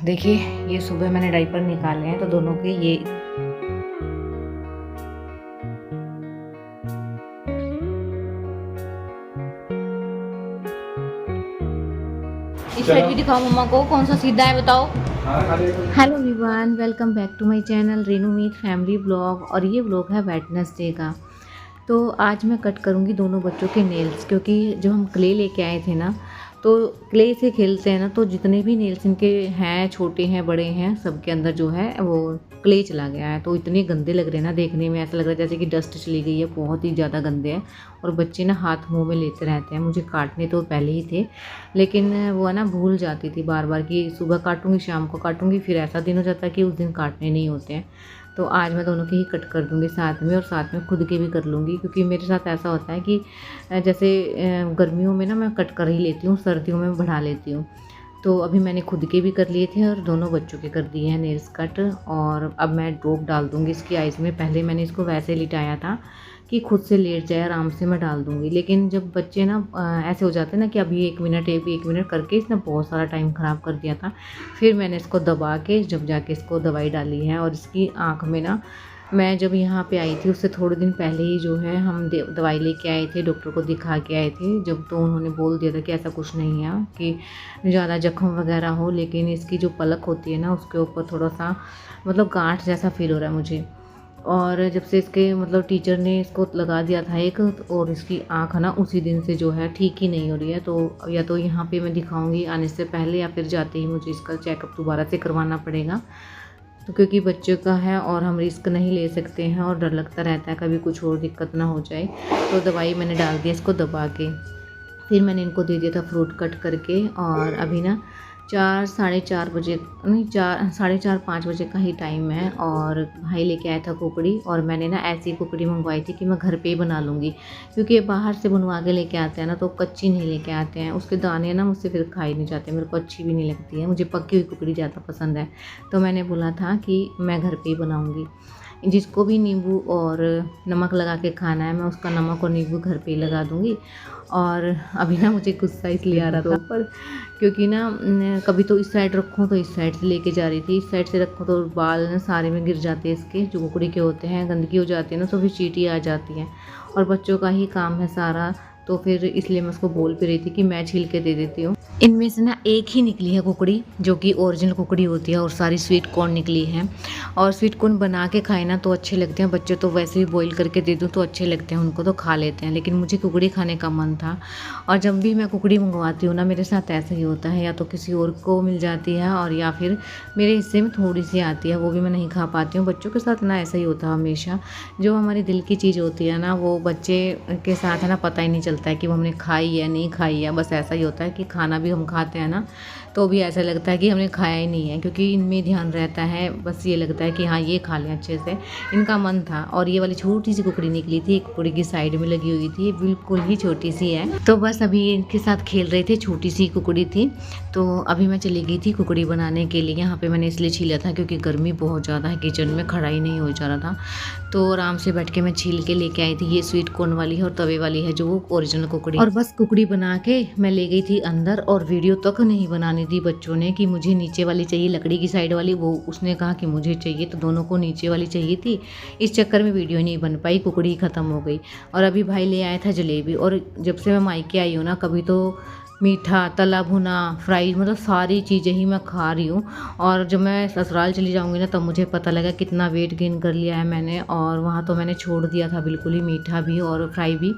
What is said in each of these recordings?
देखिए ये सुबह मैंने डायपर निकाले हैं तो दोनों के ये इस साइड भी दिखाओ मम्मा को कौन सा सीधा है बताओ। Hello everyone, welcome back to my channel Renu Meet family blog. और ये ब्लॉग है वेडनेसडे का। तो आज मैं कट करूँगी दोनों बच्चों के नेल्स, क्योंकि जब हम क्ले लेके आए थे ना तो क्ले से खेलते हैं ना, तो जितने भी नेल्स इनके हैं, छोटे हैं बड़े हैं, सबके अंदर जो है वो क्ले चला गया है। तो इतने गंदे लग रहे हैं ना, देखने में ऐसा लग रहा है जैसे कि डस्ट चली गई है, बहुत ही ज़्यादा गंदे हैं। और बच्चे ना हाथ मुंह में लेते रहते हैं। मुझे काटने तो पहले ही थे, लेकिन वो है ना भूल जाती थी बार बार कि सुबह काटूंगी शाम को काटूंगी, फिर ऐसा दिन हो जाता है कि उस दिन काटने नहीं होते हैं। तो आज मैं दोनों के ही कट कर दूंगी साथ में, और साथ में खुद के भी कर लूँगी, क्योंकि मेरे साथ ऐसा होता है कि जैसे गर्मियों में ना मैं कट कर ही लेती हूँ, सर्दियों में बढ़ा लेती हूँ। तो अभी मैंने खुद के भी कर लिए थे और दोनों बच्चों के कर दिए हैं नेल्स कट। और अब मैं ड्रॉप डाल दूँगी इसकी आइज़ में। पहले मैंने इसको वैसे लिटाया था कि खुद से लेट जाए, आराम से मैं डाल दूँगी। लेकिन जब बच्चे ना ऐसे हो जाते हैं ना कि अभी एक मिनट करके इसने बहुत सारा टाइम ख़राब कर दिया था। फिर मैंने इसको दबा के जब जाके इसको दवाई डाली है। और इसकी आँख में ना, मैं जब यहाँ पे आई थी उससे थोड़े दिन पहले ही जो है हम दवाई लेके आए थे, डॉक्टर को दिखा के आए थे जब। तो उन्होंने बोल दिया था कि ऐसा कुछ नहीं है कि ज़्यादा जख्म वगैरह हो, लेकिन इसकी जो पलक होती है ना उसके ऊपर थोड़ा सा मतलब गांठ जैसा फील हो रहा है मुझे। और जब से इसके मतलब टीचर ने इसको लगा दिया था एक, और इसकी आँख ना उसी दिन से जो है ठीक ही नहीं हो रही है। तो या तो यहाँ पे मैं दिखाऊंगी आने से पहले, या फिर जाते ही मुझे इसका चेकअप दोबारा से करवाना पड़ेगा। तो क्योंकि बच्चों का है और हम रिस्क नहीं ले सकते हैं, और डर लगता रहता है कभी कुछ और दिक्कत ना हो जाए। तो दवाई मैंने डाल दिया इसको दबा के। फिर मैंने इनको दे दिया था फ्रूट कट करके। और अभी ना 4 साढ़े 4 5 बजे का ही टाइम है। और भाई लेके आया था कुकड़ी, और मैंने ना ऐसी कुकड़ी मंगवाई थी कि मैं घर पे ही बना लूँगी, क्योंकि बाहर से बनवा के लेके आते हैं ना तो कच्ची नहीं लेके आते हैं। उसके दाने ना मुझसे फिर खाए नहीं जाते, मेरे को अच्छी भी नहीं लगती है। मुझे पकी हुई कुकड़ी ज़्यादा पसंद है। तो मैंने बोला था कि मैं घर पर ही बनाऊँगी। जिसको भी नींबू और नमक लगा के खाना है, मैं उसका नमक और नींबू घर पे ही लगा दूँगी। और अभी ना मुझे गुस्सा इसलिए आ रहा था पर, क्योंकि ना कभी तो इस साइड रखूँ तो इस साइड से लेके जा रही थी, इस साइड से रखूँ तो बाल ना सारे में गिर जाते हैं इसके, जो कुकड़ी के होते हैं, गंदगी हो जाती है ना, तो फिर चींटी आ जाती है। और बच्चों का ही काम है सारा, तो फिर इसलिए मैं उसको बोल भी रही थी कि मैं छील के दे देती हूँ। इनमें से ना एक ही निकली है कुकड़ी, जो कि ओरिजिनल कुकड़ी होती है, और सारी स्वीट कॉर्न निकली है। और स्वीट कॉर्न बना के खाए ना तो अच्छे लगते हैं, बच्चे तो वैसे ही बॉईल करके दे दूँ तो अच्छे लगते हैं, उनको तो खा लेते हैं। लेकिन मुझे कुकड़ी खाने का मन था। और जब भी मैं कुकड़ी मंगवाती हूँ ना, मेरे साथ ऐसा ही होता है, या तो किसी और को मिल जाती है, और या फिर मेरे हिस्से में थोड़ी सी आती है, वो भी मैं नहीं खा पाती हूँ। बच्चों के साथ ना ऐसा ही होता है हमेशा। जो हमारे दिल की चीज़ होती है ना, वो बच्चे के साथ है ना पता ही नहीं चलता है कि वो हमने खाई है नहीं खाई है। बस ऐसा ही होता है कि खाना भी हम खाते हैं ना तो भी ऐसा लगता है कि हमने खाया ही नहीं है, क्योंकि इनमें ध्यान रहता है। बस ये लगता है कि हाँ ये खा लें अच्छे से, इनका मन था। और ये वाली छोटी सी कुकड़ी निकली थी, एक कुकड़ी की साइड में लगी हुई थी, बिल्कुल ही छोटी सी है। तो बस अभी इनके साथ खेल रहे थे, छोटी सी कुकड़ी थी। तो अभी मैं चली गई थी कुकड़ी बनाने के लिए। यहाँ पे मैंने इसलिए छीला था क्योंकि गर्मी बहुत ज़्यादा है, किचन में खड़ा ही नहीं हो जा रहा था। तो आराम से बैठ के मैं छील के लेके आई थी। ये स्वीट कॉर्न वाली है और तवे वाली है, जो वो ओरिजिनल कुकड़ी। और बस कुकड़ी बना के मैं ले गई थी अंदर, और वीडियो तक नहीं बनाने दी बच्चों ने कि मुझे नीचे वाली चाहिए, लकड़ी की साइड वाली। वो उसने कहा कि मुझे चाहिए, तो दोनों को नीचे वाली चाहिए थी। इस चक्कर में वीडियो नहीं बन पाई, कुकड़ी ख़त्म हो गई। और अभी भाई ले आया था जलेबी। और जब से मैं मायके आई हूँ ना, कभी तो मीठा, तला भुना, फ्राई, मतलब सारी चीज़ें ही मैं खा रही हूँ। और जब मैं ससुराल चली जाऊँगी ना, तब मुझे पता लगा कितना वेट गेन कर लिया है मैंने। और वहाँ तो मैंने छोड़ दिया था बिल्कुल ही, मीठा भी और फ्राई भी।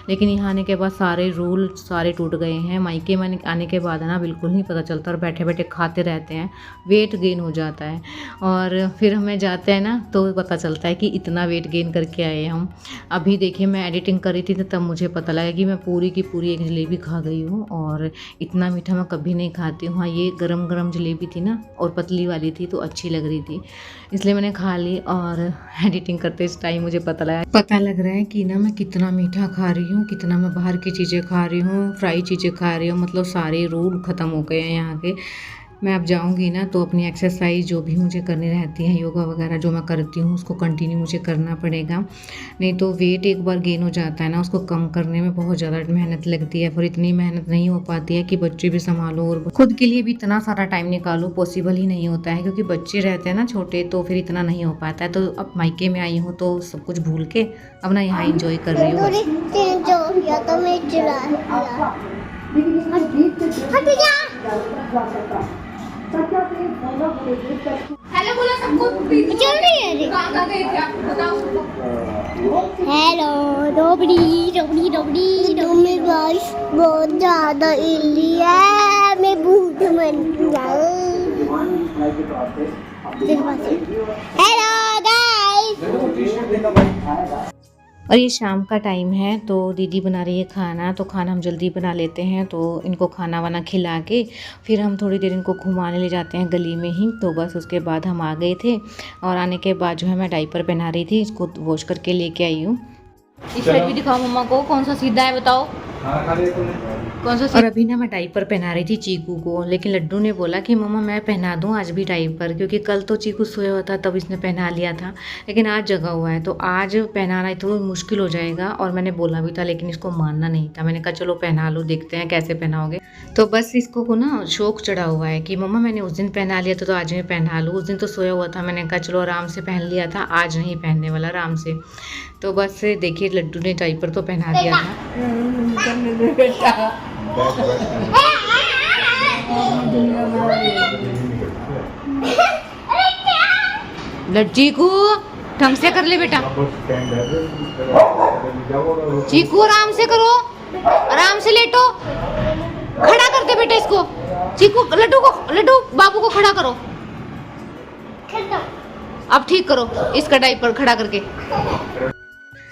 लेकिन यहाँ आने के बाद सारे रूल सारे टूट गए हैं। मायके में आने के बाद है ना बिल्कुल नहीं पता चलता, और बैठे बैठे खाते रहते हैं, वेट गेन हो जाता है। और फिर हमें जाते हैं ना तो पता चलता है कि इतना वेट गेन करके आए हम। अभी देखिए मैं एडिटिंग कर रही थी, तब मुझे पता लगा कि मैं पूरी की पूरी एक जलेबी खा गई हूँ। और इतना मीठा मैं कभी नहीं खाती हूँ। हाँ, ये गरम गरम जलेबी थी ना, और पतली वाली थी तो अच्छी लग रही थी, इसलिए मैंने खा ली। और एडिटिंग करते इस टाइम मुझे पता लग रहा है कि ना मैं कितना मीठा खा रही हूँ, कितना मैं बाहर की चीज़ें खा रही हूँ, फ्राई चीज़ें खा रही हूँ। मतलब सारे रूल ख़त्म हो गए हैं यहाँ के। मैं अब जाऊंगी ना तो अपनी एक्सरसाइज जो भी मुझे करनी रहती है, योगा वगैरह जो मैं करती हूँ उसको कंटिन्यू मुझे करना पड़ेगा। नहीं तो वेट एक बार गेन हो जाता है ना, उसको कम करने में बहुत ज़्यादा मेहनत लगती है, फिर इतनी मेहनत नहीं हो पाती है कि बच्चे भी संभालो और खुद के लिए भी इतना सारा टाइम निकालो, पॉसिबल ही नहीं होता है क्योंकि बच्चे रहते हैं ना छोटे, तो फिर इतना नहीं हो पाता है। तो अब मायके में आई हूँ तो सब कुछ भूल के अब ना यहाँ इंजॉय कर रही हूँ। हेलो बोला सबको, चल रही है कहाँ गए थे आप बताओ। हेलो डोबड़ी डोबड़ी डोबड़ी डोबड़ी गाइस, बहुत ज्यादा इल्ली है, मैं भूत मन हेलो गाइस। और ये शाम का टाइम है तो दीदी बना रही है खाना, तो खाना हम जल्दी बना लेते हैं। तो इनको खाना वाना खिला के फिर हम थोड़ी देर इनको घुमाने ले जाते हैं गली में ही। तो बस उसके बाद हम आ गए थे और आने के बाद जो है मैं डायपर पहना रही थी, इसको वॉश करके लेके आई हूँ। इस साइड भी दिखाओ मम्मा को, कौन सा सीधा है बताओ, कौन सा। और अभी ना मैं डायपर पहना रही थी चीकू को, लेकिन लड्डू ने बोला कि मम्मा मैं पहना दूं आज भी डायपर, क्योंकि कल तो चीकू सोया हुआ था तब इसने पहना लिया था, लेकिन आज जगा हुआ है तो आज पहनाना तो मुश्किल हो जाएगा। और मैंने बोला भी था लेकिन इसको मानना नहीं था, मैंने कहा चलो पहना लो, देखते हैं कैसे पहनाओगे। तो बस इसको को ना शौक चढ़ा हुआ है कि मम्मा मैंने उस दिन पहना लिया था तो आज मैं पहना लूँ। उस दिन तो सोया हुआ था, मैंने कहा चलो आराम से पहन लिया था, आज नहीं पहनने वाला आराम से। तो बस देखिए लड्डू ने डायपर तो पहना दिया था। चीकू ढंग से कर ले बेटा, चीकू आराम से करो, आराम से लेटो, खड़ा कर दे बेटा इसको। चीकू लड्डू बाबू को खड़ा करो, अब ठीक करो इसका डायपर खड़ा करके।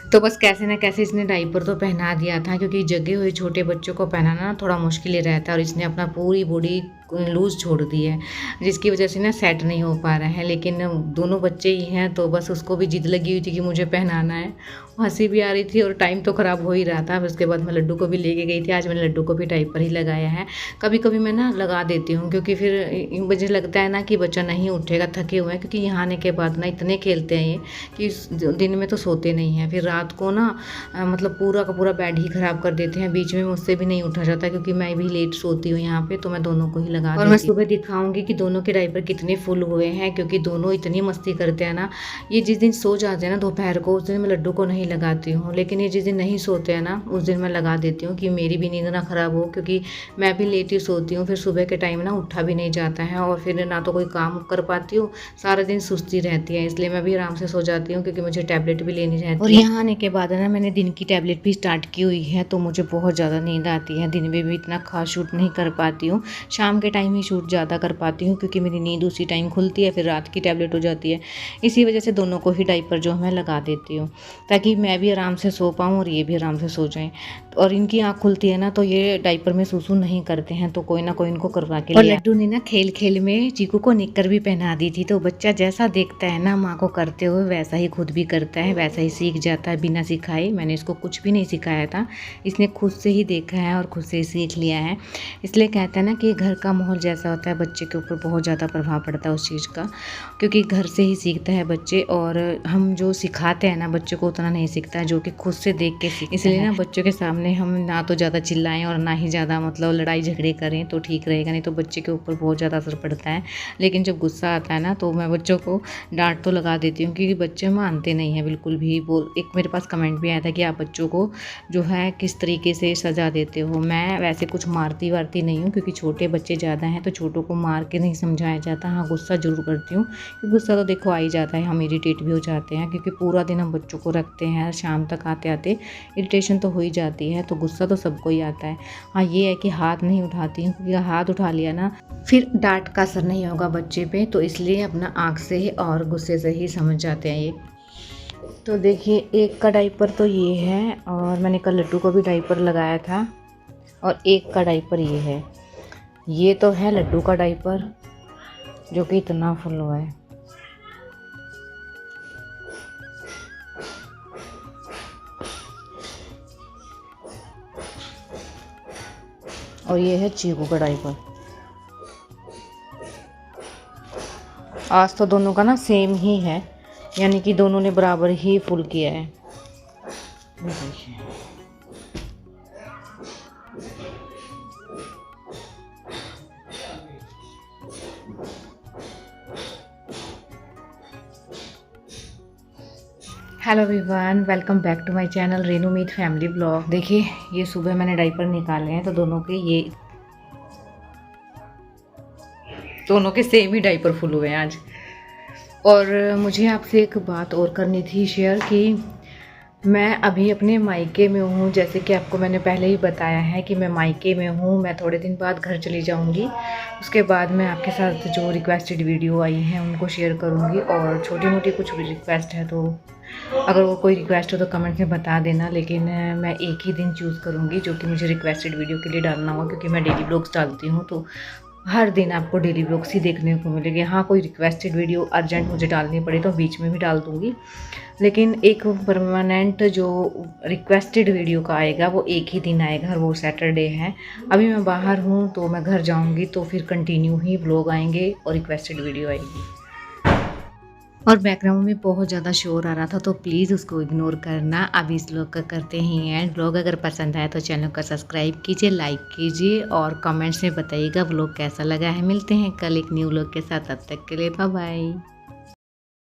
तो बस कैसे ना कैसे इसने डायपर तो पहना दिया था, क्योंकि जगे हुए छोटे बच्चों को पहनाना थोड़ा मुश्किल ही रहता है। और इसने अपना पूरी बॉडी लूज़ छोड़ दी है, जिसकी वजह से ना सेट नहीं हो पा रहा है। लेकिन दोनों बच्चे ही हैं तो बस उसको भी जिद लगी हुई थी कि मुझे पहनाना है, हंसी भी आ रही थी और टाइम तो ख़राब हो ही रहा था। उसके बाद मैं लड्डू को भी लेके गई थी, आज मैंने लड्डू को भी डायपर ही लगाया है। कभी कभी मैं ना लगा देती हूँ, क्योंकि फिर मुझे लगता है ना कि बच्चा नहीं उठेगा, थके हुए हैं, क्योंकि यहाँ आने के बाद ना इतने खेलते हैं ये कि दिन में तो सोते नहीं हैं, फिर रात को ना मतलब पूरा का पूरा बेड ही ख़राब कर देते हैं। बीच में मुझसे भी नहीं उठा जाता क्योंकि मैं भी लेट सोती हूँ यहाँ पे, तो मैं दोनों को ही लगा और मैं सुबह दिखाऊंगी कि दोनों के डायपर कितने फुल हुए हैं, क्योंकि दोनों इतनी मस्ती करते हैं ना। ये जिस दिन सो जाते हैं ना दोपहर को, उस दिन मैं लड्डू को नहीं लगाती हूँ, लेकिन ये जिस दिन नहीं सोते हैं ना उस दिन मैं लगा देती हूँ कि मेरी भी नींद ना ख़राब हो, क्योंकि मैं भी लेट ही सोती हूँ, फिर सुबह के टाइम ना उठा भी नहीं जाता है और फिर ना तो कोई काम कर पाती हूँ, सारा दिन सुस्ती रहती है। इसलिए मैं भी आराम से सो जाती हूँ, क्योंकि मुझे टैबलेट भी लेनी रहती है। और यहाँ आने के बाद ना मैंने दिन की टैबलेट भी स्टार्ट की हुई है, तो मुझे बहुत ज़्यादा नींद आती है। दिन में भी इतना खास शूट नहीं कर पाती हूँ, शाम के टाइम ही शूट ज़्यादा कर पाती हूँ, क्योंकि मेरी नींद उसी टाइम खुलती है, फिर रात की टैबलेट हो जाती है। इसी वजह से दोनों को ही डायपर जो मैं लगा देती हूँ, ताकि मैं भी आराम से सो पाऊँ और ये भी आराम से सो जाएं। और इनकी आँख खुलती है ना तो ये डायपर में सूसू नहीं करते हैं, तो कोई ना कोई इनको करवा के लिया। लड्डू ने ना खेल खेल में चीकू को निक्कर भी पहना दी थी, तो बच्चा जैसा देखता है ना माँ को करते हुए वैसा ही खुद भी करता है, वैसा ही सीख जाता है बिना सिखाए। मैंने इसको कुछ भी नहीं सिखाया था, इसने खुद से ही देखा है और खुद से ही सीख लिया है। इसलिए कहते हैं ना कि घर का माहौल जैसा होता है बच्चे के ऊपर बहुत ज़्यादा प्रभाव पड़ता है उस चीज़ का, क्योंकि घर से ही सीखता है बच्चे। और हम जो सिखाते हैं ना बच्चों को उतना नहीं सीखता है जो कि खुद से देख के सीखता है। इसलिए ना बच्चों के सामने हम ना तो ज़्यादा चिल्लाएं और ना ही ज़्यादा मतलब लड़ाई झगड़े करें तो ठीक रहेगा, नहीं तो बच्चे के ऊपर बहुत ज़्यादा असर पड़ता है। लेकिन जब गुस्सा आता है ना तो मैं बच्चों को डांट तो लगा देती हूँ, क्योंकि बच्चे मानते नहीं हैं बिल्कुल भी। एक मेरे पास कमेंट भी आया था कि आप बच्चों को जो है किस तरीके से सज़ा देते हो। मैं वैसे कुछ मारती वारती नहीं हूँ, क्योंकि छोटे बच्चे ज़्यादा हैं तो छोटों को मार के नहीं समझाया जाता। हाँ गुस्सा ज़रूर करती हूँ, क्योंकि गुस्सा तो देखो आ ही जाता है, हम इरिटेट भी हो जाते हैं, क्योंकि पूरा दिन हम बच्चों को रखते हैं, शाम तक आते आते इरिटेशन तो हो ही जाती है, तो गुस्सा तो सबको ही आता है। हाँ ये है कि हाथ नहीं उठाती हूँ, क्योंकि हाथ उठा लिया ना फिर डांट का असर नहीं होगा बच्चे पे, तो इसलिए अपना आँख से ही और गुस्से से ही समझ जाते हैं ये। तो देखिए एक का डायपर तो ये है, और मैंने कल लड्डू को भी डायपर लगाया था, और एक का डायपर ये है। ये तो है लड्डू का डायपर जो कि इतना फुल हुआ है, और ये है चीकू का डायपर। आज तो दोनों का ना सेम ही है, यानी कि दोनों ने बराबर ही फुल किया है। Hello everyone, welcome back to my channel Renu Meet family blog. देखिए ये सुबह मैंने डायपर निकाले हैं तो दोनों के सेम ही डायपर फुल हुए हैं आज। और मुझे आपसे एक बात और करनी थी शेयर कि मैं अभी अपने मायके में हूँ। जैसे कि आपको मैंने पहले ही बताया है कि मैं मायके में हूँ। मैं थोड़े दिन बाद घर चली जाऊँगी। उसके बाद मैं आपके साथ जो रिक्वेस्टेड वीडियो आई हैं उनको शेयर करूँगी। और छोटी मोटी कुछ रिक्वेस्ट है तो अगर वो कोई रिक्वेस्ट हो तो कमेंट में बता देना। लेकिन मैं एक ही दिन चूज़ करूँगी जो कि मुझे रिक्वेस्टेड वीडियो के लिए डालना होगा, क्योंकि मैं डेली ब्लॉग्स डालती हूँ तो हर दिन आपको डेली ब्लॉग्स ही देखने को मिलेंगे। हाँ, कोई रिक्वेस्टेड वीडियो अर्जेंट मुझे डालनी पड़े तो बीच में भी डाल दूँगी, लेकिन एक परमानेंट जो रिक्वेस्टेड वीडियो का आएगा वो एक ही दिन आएगा और वो सैटरडे है। अभी मैं बाहर हूँ तो मैं घर जाऊँगी तो फिर कंटिन्यू ही व्लॉग आएंगे और रिक्वेस्टेड वीडियो आएगी। और बैकग्राउंड में बहुत ज़्यादा शोर आ रहा था तो प्लीज़ उसको इग्नोर करना। अभी इस व्लॉग का करते ही हैं। व्लॉग अगर पसंद आए तो चैनल को सब्सक्राइब कीजिए, लाइक कीजिए और कमेंट्स में बताइएगा व्लॉग कैसा लगा है। मिलते हैं कल एक न्यू व्लॉग के साथ, तब तक के लिए बाय बाय।